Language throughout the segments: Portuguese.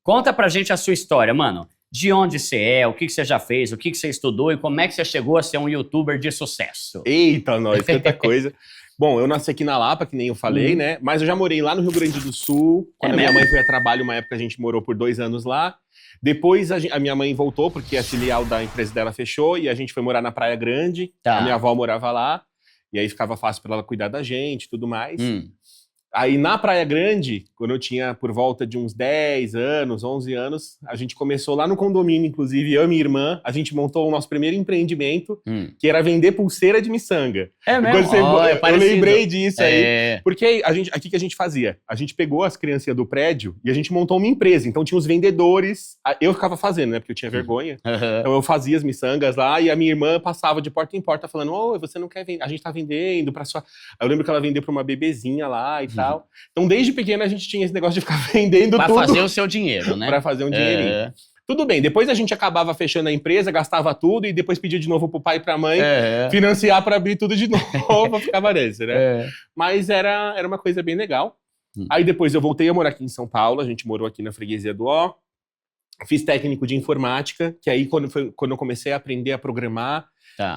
Conta pra gente a sua história, mano. De onde você é, o que você já fez, o que você estudou e como é que você chegou a ser um youtuber de sucesso? Eita, nós, tanta coisa. Bom, eu nasci aqui na Lapa, que nem eu falei, né? Mas eu já morei lá no Rio Grande do Sul. Quando a minha mãe foi a trabalho, uma época a gente morou por 2 anos lá. Depois a minha mãe voltou, porque a filial da empresa dela fechou, e a gente foi morar na Praia Grande. Tá. A minha avó morava lá, e aí ficava fácil para ela cuidar da gente e tudo mais. Aí na Praia Grande, quando eu tinha por volta de uns 10 anos, 11 anos, a gente começou lá no condomínio, inclusive, eu e minha irmã, a gente montou o nosso primeiro empreendimento, que era vender pulseira de miçanga. É mesmo? Eu lembrei disso aí. Porque aqui que a gente fazia? A gente pegou as crianças do prédio e a gente montou uma empresa. Então tinha os vendedores, eu ficava fazendo, né? Porque eu tinha vergonha. Então eu fazia as miçangas lá e a minha irmã passava de porta em porta falando, ô, você não quer vender? A gente tá vendendo pra sua... Eu lembro que ela vendeu pra uma bebezinha lá e tal. Então, desde pequena, a gente tinha esse negócio de ficar vendendo tudo. Pra fazer o seu dinheiro, né? Pra fazer um dinheirinho. Tudo bem, depois a gente acabava fechando a empresa, gastava tudo e depois pedia de novo pro pai e pra mãe financiar pra abrir tudo de novo, ficava nesse, né? Mas era uma coisa bem legal. Aí depois eu voltei a morar aqui em São Paulo, a gente morou aqui na freguesia do Ó. Fiz técnico de informática, que aí quando eu comecei a aprender a programar,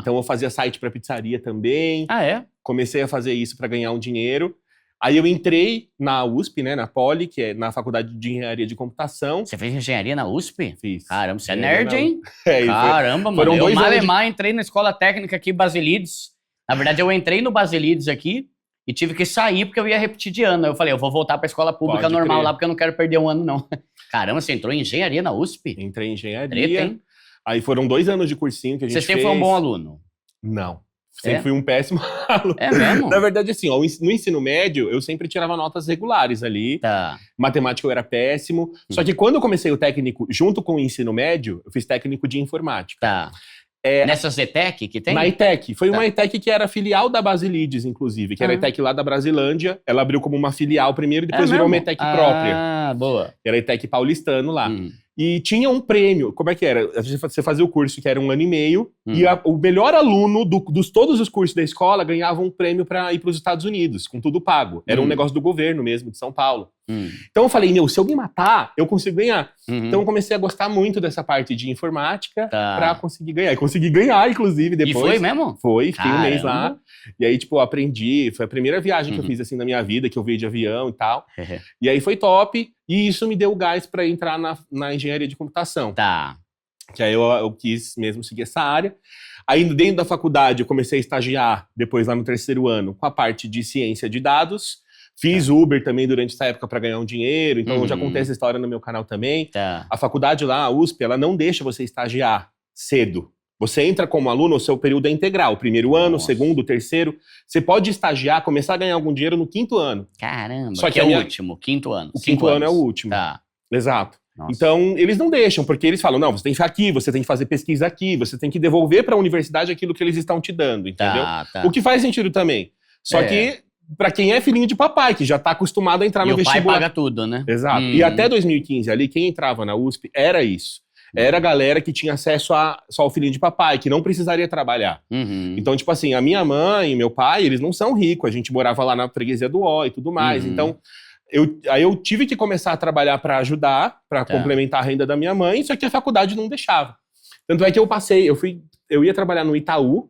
então eu fazia site pra pizzaria também. Ah, é? Comecei a fazer isso pra ganhar um dinheiro. Aí eu entrei na USP, né, na Poli, que é na Faculdade de Engenharia de Computação. Você fez engenharia na USP? Fiz. Caramba, você é nerd, hein? Caramba, mano. Eu, Malemar, entrei na escola técnica aqui, Basilides. Na verdade, eu entrei no Basilides aqui e tive que sair porque eu ia repetir de ano. Eu falei, eu vou voltar pra escola pública normal lá porque eu não quero perder um ano, não. Caramba, você entrou em engenharia na USP? Entrei em engenharia. Treta, hein? Aí foram 2 anos de cursinho que a gente fez. Você sempre foi um bom aluno? Não. Sempre fui um péssimo aluno. É mesmo? Na verdade, assim, ó, no ensino médio, eu sempre tirava notas regulares ali. Matemática eu era péssimo. Só que quando eu comecei o técnico, junto com o ensino médio, eu fiz técnico de informática. Nessa ZTEC que tem? Na ETEC. Foi uma ETEC que era filial da Basilides, inclusive, que era a ETEC lá da Brasilândia. Ela abriu como uma filial primeiro e depois virou uma ETEC própria. Ah, boa. Era a ETEC paulistano lá. E tinha um prêmio. Como é que era? Você fazia o curso que era 1 ano e meio, e o melhor aluno dos todos os cursos da escola ganhava um prêmio para ir para os Estados Unidos, com tudo pago. Era um negócio do governo mesmo, de São Paulo. Então eu falei, se eu me matar, eu consigo ganhar. Então eu comecei a gostar muito dessa parte de informática para conseguir ganhar. E consegui ganhar, inclusive, depois. E foi mesmo? Foi, fiquei um mês lá. E aí, tipo, eu aprendi. Foi a primeira viagem que eu fiz, assim, na minha vida, que eu veio de avião e tal. E aí foi top. E isso me deu gás para entrar na engenharia de computação. Que aí eu quis mesmo seguir essa área. Aí dentro da faculdade eu comecei a estagiar, depois lá no 3º ano, com a parte de ciência de dados. Fiz Uber também durante essa época para ganhar um dinheiro, então eu já contei essa história no meu canal também. A faculdade lá, a USP, ela não deixa você estagiar cedo. Você entra como aluno, o seu período é integral. 1º ano, 2º, 3º. Você pode estagiar, começar a ganhar algum dinheiro no 5º ano. Caramba, só que é o último, 5º ano. O 5º ano é o último. Exato. Nossa. Então, eles não deixam, porque eles falam, não, você tem que ficar aqui, você tem que fazer pesquisa aqui, você tem que devolver para a universidade aquilo que eles estão te dando, entendeu? O que faz sentido também. Só que, para quem é filhinho de papai, que já tá acostumado a entrar no vestibular. E o pai paga tudo, né? Exato. E até 2015 ali, quem entrava na USP era isso. Era a galera que tinha acesso só ao filhinho de papai, que não precisaria trabalhar. Então, tipo assim, a minha mãe e meu pai, eles não são ricos. A gente morava lá na freguesia do Ó e tudo mais. Então, aí eu tive que começar a trabalhar para ajudar, para complementar a renda da minha mãe, só que a faculdade não deixava. Tanto é que eu ia trabalhar no Itaú.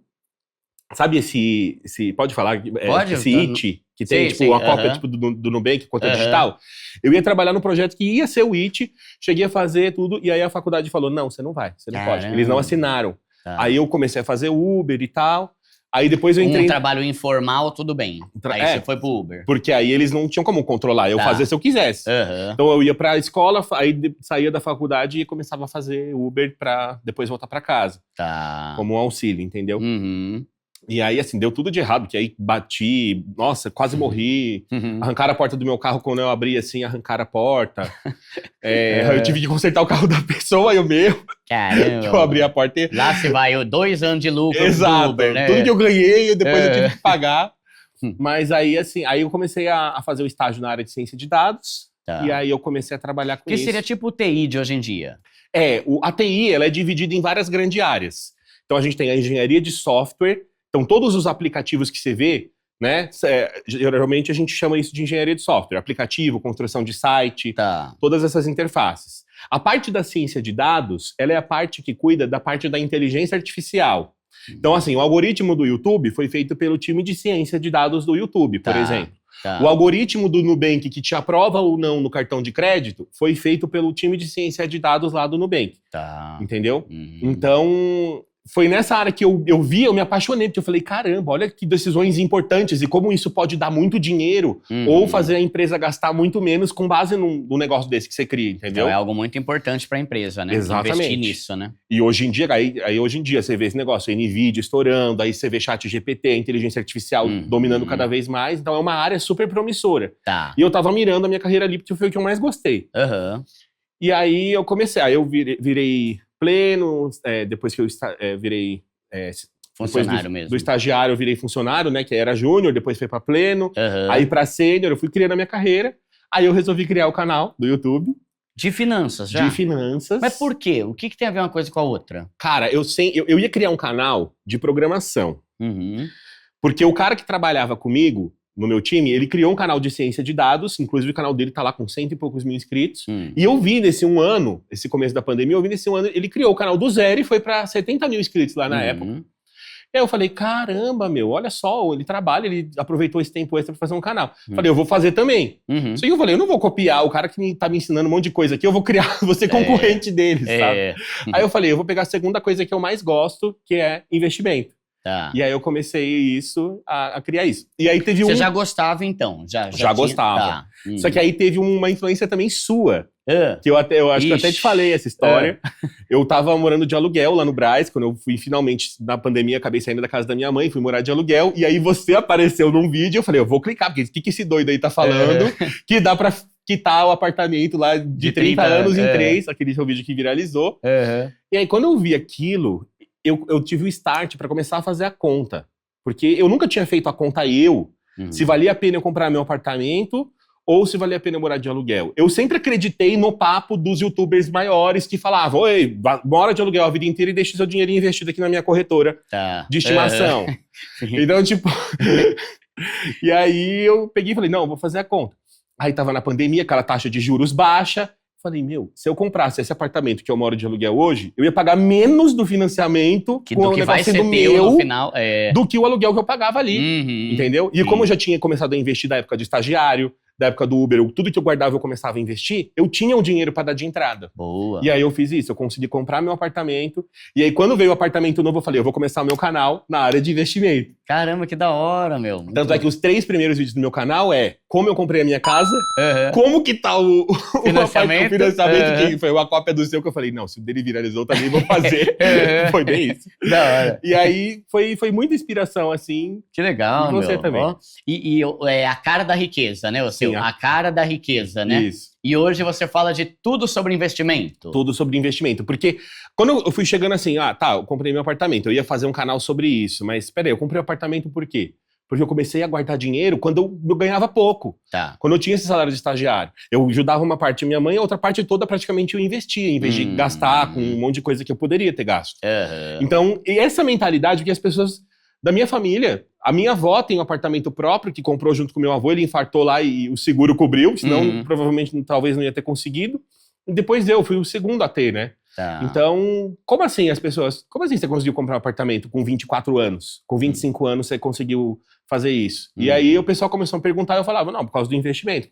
Sabe esse pode falar? Pode, esse IT, que tem tipo uma cópia tipo, do Nubank, conta digital. Eu ia trabalhar no projeto que ia ser o IT, cheguei a fazer tudo, e aí a faculdade falou, não, você não vai, você não pode. Eles não assinaram. Aí eu comecei a fazer Uber e tal, aí depois eu entrei... trabalho informal, tudo bem. Aí você foi pro Uber. Porque aí eles não tinham como controlar, eu fazia se eu quisesse. Então eu ia pra escola, aí saía da faculdade e começava a fazer Uber pra depois voltar pra casa. Como um auxílio, entendeu? E aí, assim, deu tudo de errado, que aí bati, nossa, quase morri. Arrancaram a porta do meu carro quando eu abri, assim, arrancaram a porta. Eu tive que consertar o carro da pessoa e o meu. Caramba. Que eu abri a porta e... Lá se vai 2 anos de lucro do Uber, né? Tudo que eu ganhei, depois eu tive que pagar. Mas aí, assim, aí eu comecei a fazer o estágio na área de ciência de dados. E aí eu comecei a trabalhar com isso. Que seria tipo o TI de hoje em dia? A TI, ela é dividida em várias grandes áreas. Então a gente tem a engenharia de software. Então, todos os aplicativos que você vê, né? Geralmente a gente chama isso de engenharia de software. Aplicativo, construção de site, todas essas interfaces. A parte da ciência de dados, ela é a parte que cuida da parte da inteligência artificial. Então, assim, o algoritmo do YouTube foi feito pelo time de ciência de dados do YouTube, por exemplo. O algoritmo do Nubank, que te aprova ou não no cartão de crédito, foi feito pelo time de ciência de dados lá do Nubank. Entendeu? Então, foi nessa área que eu vi, eu me apaixonei, porque eu falei, caramba, olha que decisões importantes e como isso pode dar muito dinheiro ou fazer a empresa gastar muito menos com base num negócio desse que você cria, entendeu? Então é algo muito importante para a empresa, né? Exatamente. Investir nisso, né? E hoje em dia, aí hoje em dia você vê esse negócio, NVIDIA estourando, aí você vê ChatGPT, inteligência artificial dominando cada vez mais, então é uma área super promissora. E eu tava mirando a minha carreira ali, porque foi o que eu mais gostei. E aí eu comecei, aí eu virei pleno, depois que eu virei... funcionário mesmo. Do estagiário eu virei funcionário, né, que era júnior, depois foi pra pleno, aí pra sênior, eu fui criando a minha carreira, aí eu resolvi criar o canal do YouTube. De finanças, já? De finanças. Mas por quê? O que tem a ver uma coisa com a outra? Cara, eu ia criar um canal de programação. Porque o cara que trabalhava comigo, no meu time, ele criou um canal de ciência de dados, inclusive o canal dele tá lá com 100 e poucos mil inscritos. E eu vi nesse ano, esse começo da pandemia, eu vi nesse ano, ele criou o canal do zero e foi pra 70 mil inscritos lá na época. E aí eu falei, caramba, meu, olha só, ele trabalha, ele aproveitou esse tempo extra pra fazer um canal. Falei, eu vou fazer também. Só que eu falei, eu não vou copiar o cara que tá me ensinando um monte de coisa aqui, eu vou criar, vou ser concorrente dele, sabe? Aí eu falei, eu vou pegar a segunda coisa que eu mais gosto, que é investimento. E aí eu comecei a criar isso. E aí teve Você já gostava, então? Já gostava. Só que aí teve uma influência também sua. Que eu acho que eu até te falei essa história. Eu tava morando de aluguel lá no Brás, quando eu fui finalmente, na pandemia, acabei saindo da casa da minha mãe, fui morar de aluguel, e aí você apareceu num vídeo, eu falei, eu vou clicar, porque o que esse doido aí tá falando, que dá pra quitar o apartamento lá de 30 anos em 3, aquele seu vídeo que viralizou. E aí quando eu vi aquilo, eu tive o start pra começar a fazer a conta. Porque eu nunca tinha feito a conta se valia a pena eu comprar meu apartamento ou se valia a pena eu morar de aluguel. Eu sempre acreditei no papo dos youtubers maiores que falavam, oi, mora de aluguel a vida inteira e deixa seu dinheiro investido aqui na minha corretora de estimação. Então, tipo... E aí eu peguei e falei, não, eu vou fazer a conta. Aí tava na pandemia, aquela taxa de juros baixa. Falei, meu, se eu comprasse esse apartamento que eu moro de aluguel hoje, eu ia pagar menos do financiamento com o negócio sendo meu no final, do que o aluguel que eu pagava ali, entendeu? E como eu já tinha começado a investir da época de estagiário, da época do Uber, tudo que eu guardava eu começava a investir, eu tinha um dinheiro pra dar de entrada. Boa. E aí eu fiz isso, eu consegui comprar meu apartamento, e aí quando veio o apartamento novo, eu falei, eu vou começar o meu canal na área de investimento. Caramba, que da hora, meu. Tanto é que os 3 primeiros vídeos do meu canal como eu comprei a minha casa, como que tá o financiamento, que foi uma cópia do seu, que eu falei, não, se o dele viralizou, também vou fazer. Foi bem isso. Da hora. E aí foi muita inspiração, assim. Que legal, e você meu. também. E é a cara da riqueza, né? Sim, a cara da riqueza, né? Isso. E hoje você fala de tudo sobre investimento. Tudo sobre investimento. Porque quando eu fui chegando assim, eu comprei meu apartamento, eu ia fazer um canal sobre isso, mas peraí, eu comprei o apartamento por quê? Porque eu comecei a guardar dinheiro quando eu ganhava pouco. Quando eu tinha esse salário de estagiário. Eu ajudava uma parte da minha mãe, a outra parte toda praticamente eu investia, em vez de gastar com um monte de coisa que eu poderia ter gasto. Então, e essa mentalidade que as pessoas da minha família, a minha avó tem um apartamento próprio que comprou junto com o meu avô, ele infartou lá e o seguro cobriu, senão provavelmente talvez não ia ter conseguido. E depois eu fui o segundo a ter, né? Então, como assim você conseguiu comprar um apartamento com 24 anos? Com 25 anos você conseguiu fazer isso? E aí o pessoal começou a perguntar e eu falava, não, por causa do investimento,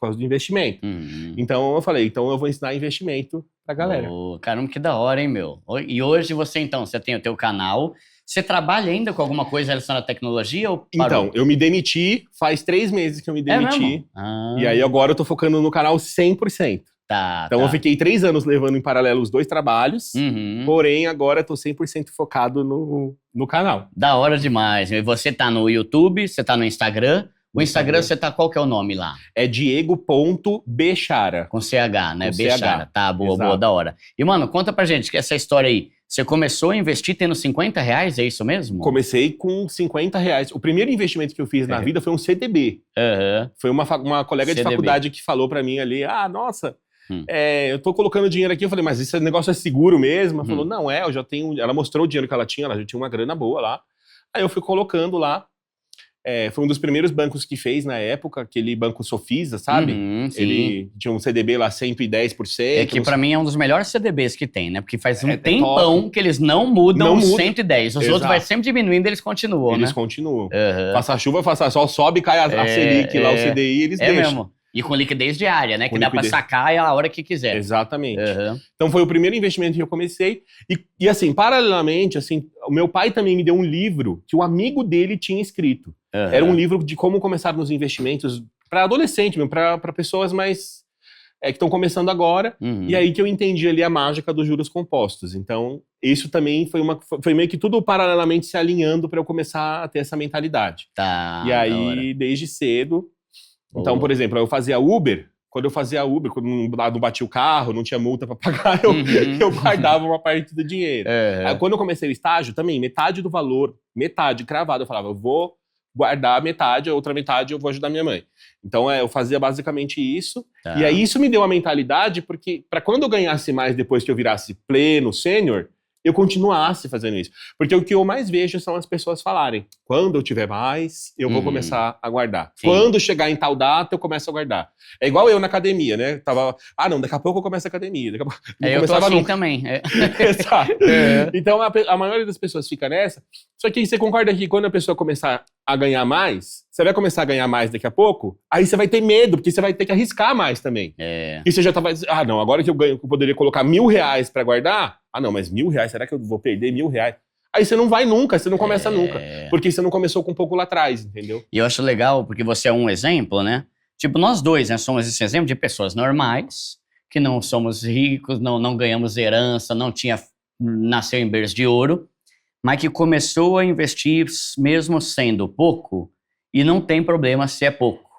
Então eu falei, então eu vou ensinar investimento pra galera. Caramba, que da hora, hein, meu? E hoje você tem o teu canal, você trabalha ainda com alguma coisa relacionada à tecnologia ou parou? Então, eu me demiti, faz 3 meses que eu me demiti. E aí agora eu tô focando no canal 100%. Então eu fiquei 3 anos levando em paralelo os 2 trabalhos, porém agora eu tô 100% focado no canal. Da hora demais. E você tá no YouTube, você tá no Instagram. O Instagram você tá, qual que é o nome lá? É diego.bechara. Com CH, né? Bechara. Tá, boa, da hora. E, mano, conta pra gente que essa história aí, você começou a investir tendo R$50, é isso mesmo? Comecei com R$50. O primeiro investimento que eu fiz na vida foi um CDB. Foi uma colega de faculdade que falou pra mim ali, nossa... eu tô colocando dinheiro aqui, eu falei, mas esse negócio é seguro mesmo? Ela falou, não eu já tenho... Ela mostrou o dinheiro que ela já tinha uma grana boa lá. Aí eu fui colocando lá, foi um dos primeiros bancos que fez na época, aquele Banco Sofisa, sabe? Ele tinha um CDB lá 110%. É que pra mim é um dos melhores CDBs que tem, né? Porque faz um tempão que eles não mudam 110. Os outros vai sempre diminuindo, eles continuam, Eles continuam. Faça chuva, faça sol, sobe e cai a Selic lá, o CDI, eles deixam. Mesmo. E com liquidez diária, né? Que dá pra sacar a hora que quiser. Exatamente. Então foi o primeiro investimento que eu comecei. E assim, paralelamente, assim, o meu pai também me deu um livro que o amigo dele tinha escrito. Era um livro de como começar nos investimentos para adolescente mesmo, para pessoas mais que estão começando agora. E aí que eu entendi ali a mágica dos juros compostos. Então, isso também foi meio que tudo paralelamente se alinhando para eu começar a ter essa mentalidade. Tá. E aí, desde cedo. Então, por exemplo, eu fazia Uber. Quando eu fazia Uber, quando não batia o carro, não tinha multa para pagar, eu guardava uma parte do dinheiro. Aí, quando eu comecei o estágio, também, metade do valor, metade cravado, eu falava, eu vou guardar metade, a outra metade eu vou ajudar minha mãe. Então, eu fazia basicamente isso. Tá. E aí, isso me deu uma mentalidade, porque para quando eu ganhasse mais depois que eu virasse pleno, sênior, eu continuasse fazendo isso. Porque o que eu mais vejo são as pessoas falarem, quando eu tiver mais, eu vou começar a guardar. Sim. Quando chegar em tal data, eu começo a guardar. É igual eu na academia, né? Não, daqui a pouco eu começo a academia. Daqui a pouco, eu tô assim também. Exato. Então, a maioria das pessoas fica nessa. Só que você concorda que quando a pessoa começar a ganhar mais, você vai começar a ganhar mais daqui a pouco, aí você vai ter medo, porque você vai ter que arriscar mais também. E você já tava dizendo, não, agora que eu poderia colocar R$1.000 pra guardar, não, mas R$1.000, será que eu vou perder R$1.000? Aí você não vai nunca, você não começa nunca. Porque você não começou com um pouco lá atrás, entendeu? E eu acho legal, porque você é um exemplo, né? Tipo, nós dois, né, somos esse exemplo de pessoas normais, que não somos ricos, não ganhamos herança, nasceu em berço de ouro, mas que começou a investir mesmo sendo pouco, e não tem problema se é pouco,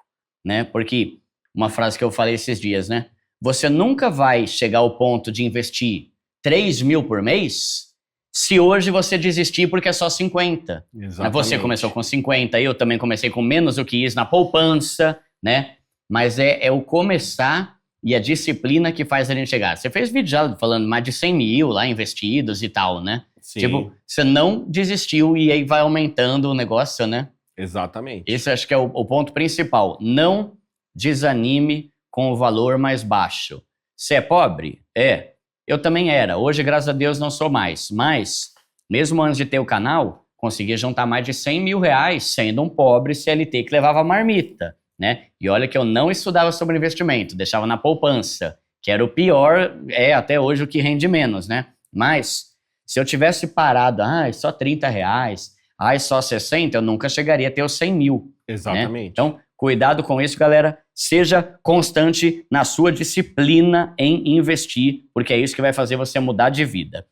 né? Porque, uma frase que eu falei esses dias, né? Você nunca vai chegar ao ponto de investir 3 mil por mês se hoje você desistir porque é só 50. Exatamente. Você começou com 50, eu também comecei com menos do que isso na poupança, né? Mas é o começar e a disciplina que faz a gente chegar. Você fez vídeo já falando mais de 100 mil lá investidos e tal, né? Sim. Tipo, você não desistiu e aí vai aumentando o negócio, né? Exatamente. Esse acho que é o ponto principal. Não desanime com o valor mais baixo. Você é pobre? Eu também era. Hoje, graças a Deus, não sou mais. Mas, mesmo antes de ter o canal, conseguia juntar mais de 100 mil reais sendo um pobre CLT que levava marmita, né? E olha que eu não estudava sobre investimento, deixava na poupança, que era o pior, até hoje o que rende menos, né? Mas, se eu tivesse parado, só 30 reais, só 60, eu nunca chegaria a ter os 100 mil. Exatamente. Né? Então, cuidado com isso, galera. Seja constante na sua disciplina em investir, porque é isso que vai fazer você mudar de vida.